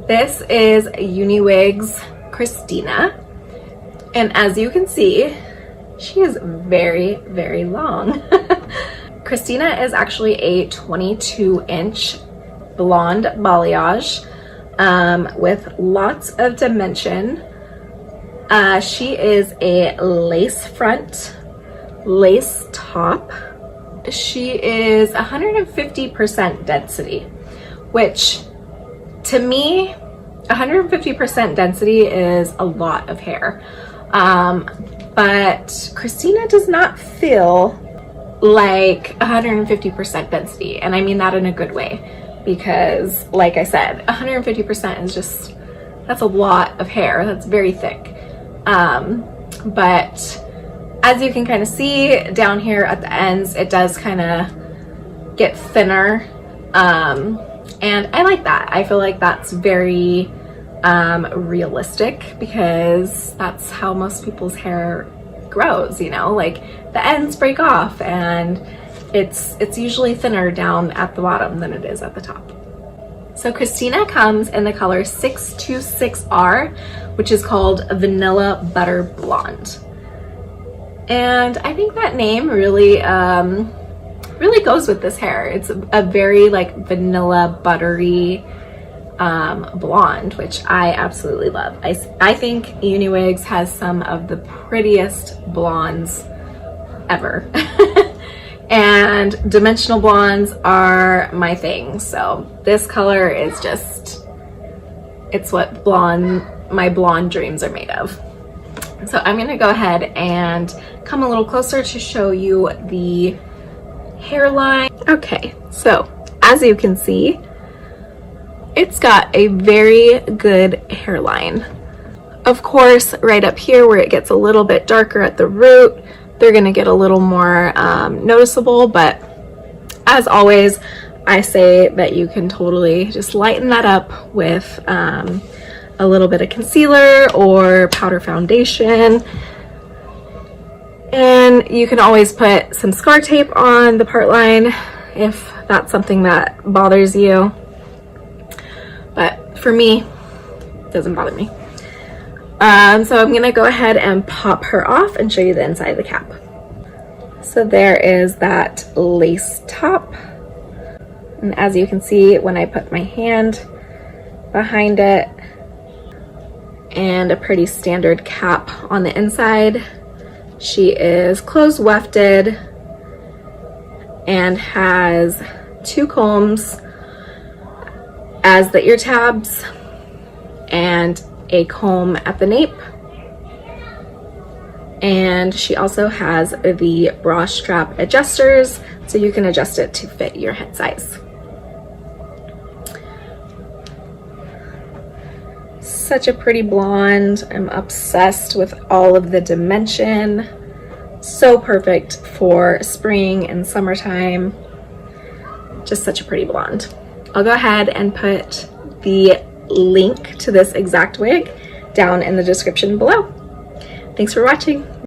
This is UniWigs Kristina, and as you can see, she is very, very long. Kristina is actually a 22-inch blonde balayage with lots of dimension. She is a lace front, lace top. She is 150% density, which to me, 150% density is a lot of hair. But Kristina does not feel like 150% density, and I mean that in a good way, because like I said, 150% is just, that's a lot of hair. That's very thick. But as you can kind of see down here at the ends, it does kind of get thinner, and I like that. I feel like that's very realistic, because that's how most people's hair grows, you know, like the ends break off, and it's usually thinner down at the bottom than it is at the top. So Kristina comes in the color 626R, which is called Vanilla Butter Blonde. And I think that name really really goes with this hair. It's a very like vanilla buttery blonde, which I absolutely love. I think UniWigs has some of the prettiest blondes ever. And dimensional blondes are my thing. So this color is just, it's what my blonde dreams are made of. So I'm gonna go ahead and come a little closer to show you the hairline. Okay, so as you can see, it's got a very good hairline. Of course, right up here where it gets a little bit darker at the root, they're gonna get a little more noticeable, but as always, I say that you can totally just lighten that up with a little bit of concealer or powder foundation. And you can always put some scar tape on the part line if that's something that bothers you. But for me, it doesn't bother me. So I'm gonna go ahead and pop her off and show you the inside of the cap. So there is that lace top. And as you can see, when I put my hand behind it, and a pretty standard cap on the inside, she is close wefted and has 2 combs as the ear tabs and a comb at the nape. And she also has the bra strap adjusters, so you can adjust it to fit your head size. Such a pretty blonde. I'm obsessed with all of the dimension. So perfect for spring and summertime. Just such a pretty blonde. I'll go ahead and put the link to this exact wig down in the description below. Thanks for watching.